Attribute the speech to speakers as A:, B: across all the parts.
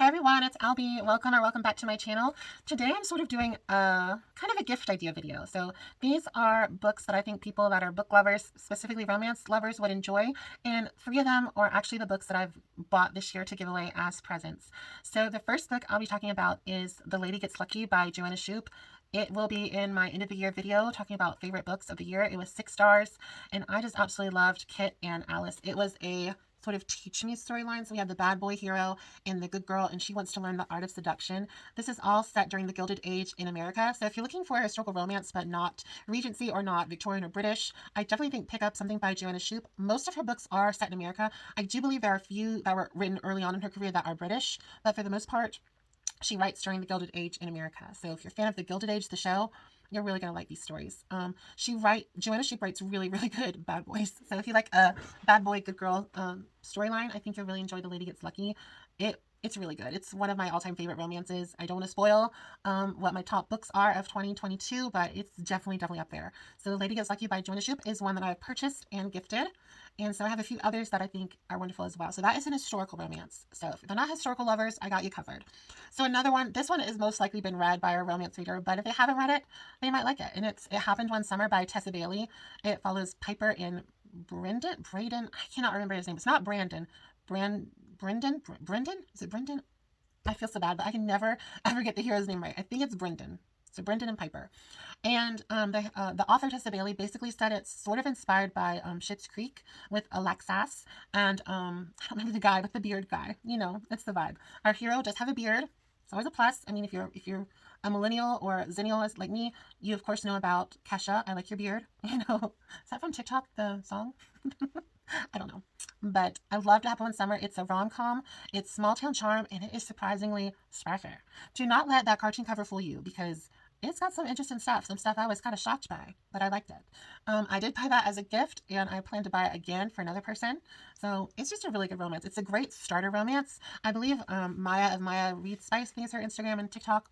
A: Hi everyone, it's Albie. Welcome or welcome back to my channel. Today I'm sort of doing a kind of a gift idea video. So these are books that I think people that are book lovers, specifically romance lovers, would enjoy. And 3 of them are actually the books that I've bought this year to give away as presents. So the first book I'll be talking about is The Lady Gets Lucky by Joanna Shupe. It will be in my end of the year video talking about favorite books of the year. It was 6 stars and I just absolutely loved Kit and Alice. It was a sort of teach me storyline. So we have the bad boy hero and the good girl, and she wants to learn the art of seduction. This is all set during the Gilded Age in America. So if you're looking for a historical romance, but not Regency or not Victorian or British, I definitely think pick up something by Joanna Shupe. Most of her books are set in America. I do believe there are a few that were written early on in her career that are British, but for the most part, she writes during the Gilded Age in America. So if you're a fan of the Gilded Age, the show, you're really gonna like these stories. Joanna Shupe writes really, really good bad boys. So if you like a bad boy, good girl storyline, I think you'll really enjoy The Lady Gets Lucky. It's really good. It's one of my all-time favorite romances. I don't want to spoil what my top books are of 2022, but it's definitely up there. So The Lady Gets Lucky by Joanna Shupe is one that I've purchased and gifted. And so I have a few others that I think are wonderful as well. So that is an historical romance. So if they're not historical lovers, I got you covered. So another one, this one has most likely been read by a romance reader, but if they haven't read it, they might like it. And It Happened One Summer by Tessa Bailey. It follows Piper and Braden, I cannot remember his name. It's not Brandon. Brendan? Is it Brendan? I feel so bad, but I can never ever get the hero's name right. I think it's Brendan. So Brendan and Piper. And the author Tessa Bailey basically said it's sort of inspired by Schitt's Creek with Alexas and I don't remember the guy with the beard guy. You know, it's the vibe. Our hero does have a beard. It's always a plus. I mean, if you're a millennial or zennial like me, you of course know about Kesha. I like your beard. You know, is that from TikTok? The song? I don't know. But I love To Happen One Summer. It's a rom-com. It's small town charm, and it is surprisingly spicy. Do not let that cartoon cover fool you because it's got some interesting stuff. Some stuff I was kind of shocked by, but I liked it. I did buy that as a gift, and I plan to buy it again for another person. So it's just a really good romance. It's a great starter romance. I believe Maya of Maya Read Spice, I think is her Instagram and TikTok.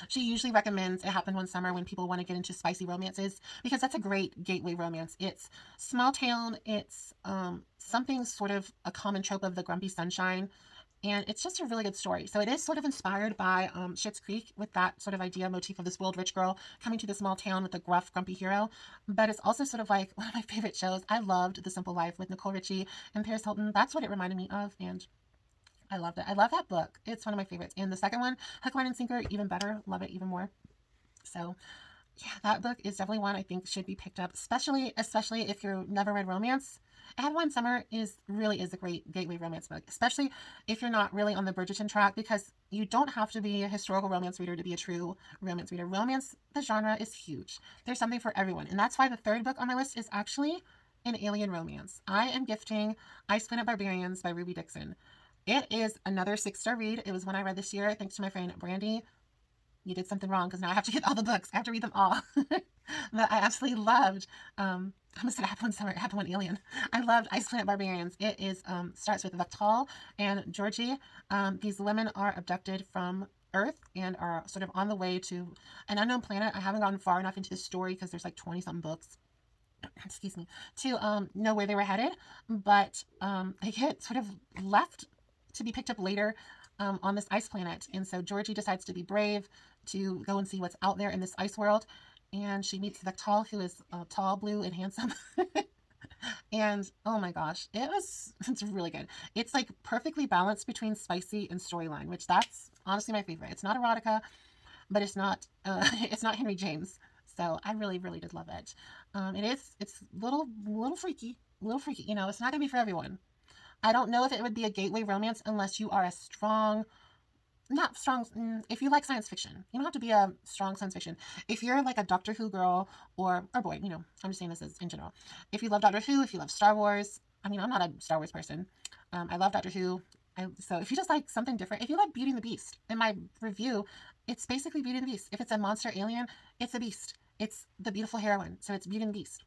A: She usually recommends It Happened One Summer when people want to get into spicy romances because that's a great gateway romance. It's small town, it's something sort of a common trope of the grumpy sunshine, and it's just a really good story. So it is sort of inspired by Schitt's Creek with that sort of idea motif of this world rich girl coming to the small town with a gruff, grumpy hero. But it's also sort of like one of my favorite shows. I loved The Simple Life with Nicole Richie and Paris Hilton. That's what it reminded me of, and I loved it. I love that book. It's one of my favorites. And the second one, Hook, Line, and Sinker, even better. Love it even more. So, yeah, that book is definitely one I think should be picked up, especially if you've never read romance. I Had One Summer really is a great gateway romance book, especially if you're not really on the Bridgerton track, because you don't have to be a historical romance reader to be a true romance reader. Romance, the genre, is huge. There's something for everyone. And that's why the third book on my list is actually an alien romance. I am gifting Ice Planet Barbarians by Ruby Dixon. It is another 6-star read. It was one I read this year, thanks to my friend Brandy. You did something wrong because now I have to get all the books. I have to read them all. But I absolutely loved. I almost said It Happened One Summer. It Happened One Alien. I loved Ice Planet Barbarians. It is starts with Vectal and Georgie. These women are abducted from Earth and are sort of on the way to an unknown planet. I haven't gone far enough into the story because there's like 20 something books. Excuse me, to know where they were headed, but they get sort of left to be picked up later on this ice planet. And so Georgie decides to be brave to go and see what's out there in this ice world. And she meets Vectal, who is tall, blue, and handsome. And oh my gosh, it's really good. It's like perfectly balanced between spicy and storyline, which that's honestly my favorite. It's not erotica, but it's not it's not Henry James. So I really did love it. It's little freaky, You know, it's not gonna be for everyone. I don't know if it would be a gateway romance unless you are a strong, not strong, if you like science fiction. You don't have to be a strong science fiction. If you're like a Doctor Who girl or boy, you know, I'm just saying this as in general. If you love Doctor Who, if you love Star Wars, I mean, I'm not a Star Wars person. I love Doctor Who. So if you just like something different, if you like Beauty and the Beast, in my review, it's basically Beauty and the Beast. If it's a monster alien, it's a beast. It's the beautiful heroine. So it's Beauty and the Beast.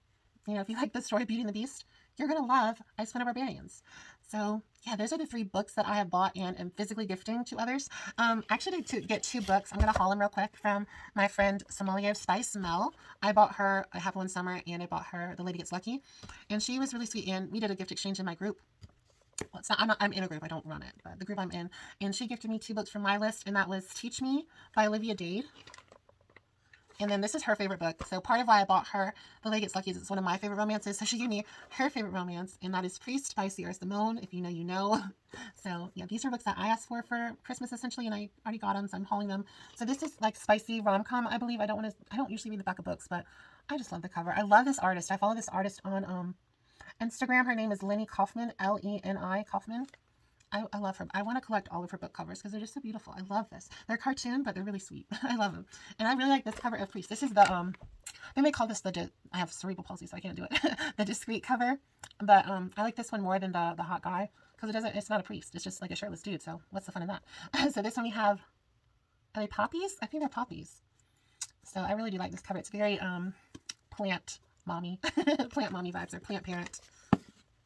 A: You know, if you like the story Beauty and the Beast, you're going to love Ice Planet Barbarians. So, yeah, those are the 3 books that I have bought and am physically gifting to others. Actually, to get 2 books, I'm going to haul them real quick from my friend Sommelier of Spice, Mel. I bought her I Have One Summer, and I bought her The Lady Gets Lucky. And she was really sweet, and we did a gift exchange in my group. well, it's not, I'm in a group. I don't run it, but the group I'm in. And she gifted me 2 books from my list, and that was Teach Me by Olivia Dade. And then this is her favorite book. So part of why I bought her The Lady Gets Lucky is it's one of my favorite romances. So she gave me her favorite romance, and that is Priest by Sierra Simone. If you know, you know. So yeah, these are books that I asked for Christmas essentially, and I already got them, so I'm hauling them. So this is like spicy rom-com, I believe. I don't usually read the back of books, but I just love the cover. I love this artist. I follow this artist on Instagram. Her name is Lenny Kaufman, Leni Kaufman. I love her. I want to collect all of her book covers because they're just so beautiful. I love this. They're cartoon, but they're really sweet. I love them. And I really like this cover of Priest. This is the, they may call this I have cerebral palsy, so I can't do it. The discreet cover. But I like this one more than the hot guy because it's not a priest. It's just like a shirtless dude. So what's the fun in that? So this one we have, are they poppies? I think they're poppies. So I really do like this cover. It's very plant mommy, plant mommy vibes, or plant parent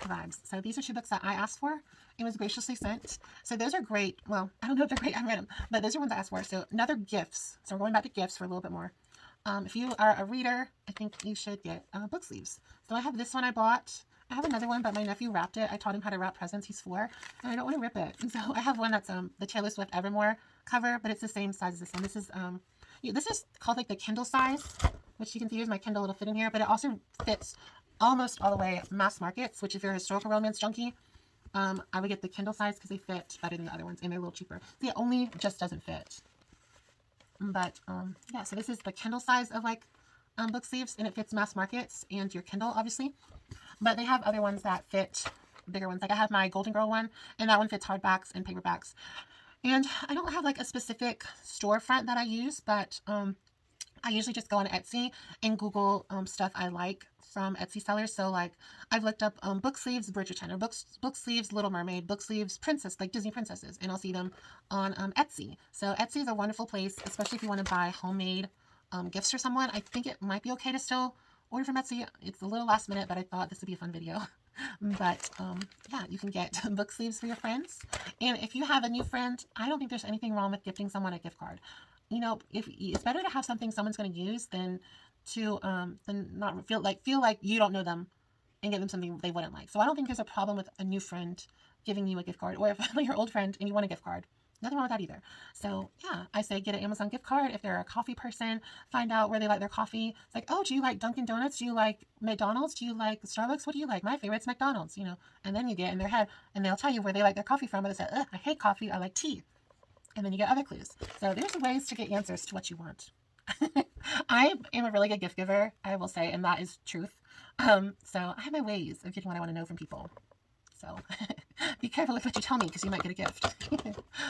A: vibes. So these are 2 books that I asked for. It was graciously sent. So those are great. Well, I don't know if they're great. I read them, but those are ones I asked for. So another gifts. So we're going back to gifts for a little bit more. If you are a reader, I think you should get book sleeves. So I have this one I bought. I have another one, but my nephew wrapped it. I taught him how to wrap presents. He's 4, and I don't want to rip it. And so I have one that's the Taylor Swift Evermore cover, but it's the same size as this one. This is called like the Kindle size, which you can see here's my Kindle. It'll fit in here, but it also fits almost all the way mass markets, which if you're a historical romance junkie, I would get the Kindle size because they fit better than the other ones, and they're a little cheaper. See, it only just doesn't fit. But yeah, so this is the Kindle size of like book sleeves, and it fits mass markets and your Kindle, obviously. But they have other ones that fit bigger ones. Like I have my Golden Girl one, and that one fits hardbacks and paperbacks. And I don't have like a specific storefront that I use, but I usually just go on Etsy and Google stuff I like from Etsy sellers. So like I've looked up book sleeves Bridgerton, or book sleeves Little Mermaid, book sleeves princess, like Disney princesses, and I'll see them on Etsy. So Etsy is a wonderful place, especially if you want to buy homemade gifts for someone. I think it might be okay to still order from Etsy. It's a little last minute, but I thought this would be a fun video. But yeah, you can get book sleeves for your friends. And if you have a new friend, I don't think there's anything wrong with gifting someone a gift card. You know, if it's better to have something someone's going to use than not feel like you don't know them and give them something they wouldn't like. So I don't think there's a problem with a new friend giving you a gift card, or if you're old friend and you want a gift card. Nothing wrong with that either. So yeah, I say get an Amazon gift card. If they're a coffee person, find out where they like their coffee. It's like, oh, do you like Dunkin' Donuts? Do you like McDonald's? Do you like Starbucks? What do you like? My favorite's McDonald's, you know. And then you get in their head, and they'll tell you where they like their coffee from. But they say, I hate coffee. I like tea. And then you get other clues. So there's ways to get answers to what you want. I am a really good gift giver, I will say, and that is truth. So I have my ways of getting what I want to know from people. So be careful with what you tell me, because you might get a gift.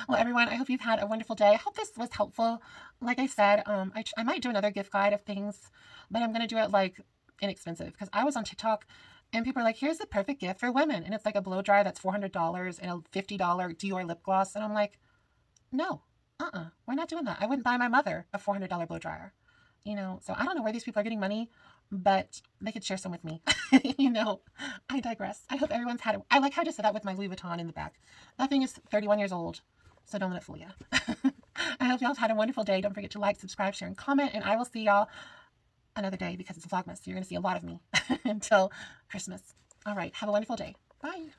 A: Well, everyone, I hope you've had a wonderful day. I hope this was helpful. Like I said, I might do another gift guide of things, but I'm going to do it like inexpensive, because I was on TikTok and people are like, here's the perfect gift for women. And it's like a blow dryer that's $400 and a $50 Dior lip gloss. And I'm like, no, we're not doing that. I wouldn't buy my mother a $400 blow dryer, you know? So I don't know where these people are getting money, but they could share some with me. You know, I digress. I hope everyone's had it. I like how I just said that with my Louis Vuitton in the back. That thing is 31 years old, so don't let it fool you. I hope y'all had a wonderful day. Don't forget to like, subscribe, share, and comment, and I will see y'all another day because it's Vlogmas. So you're going to see a lot of me until Christmas. All right. Have a wonderful day. Bye.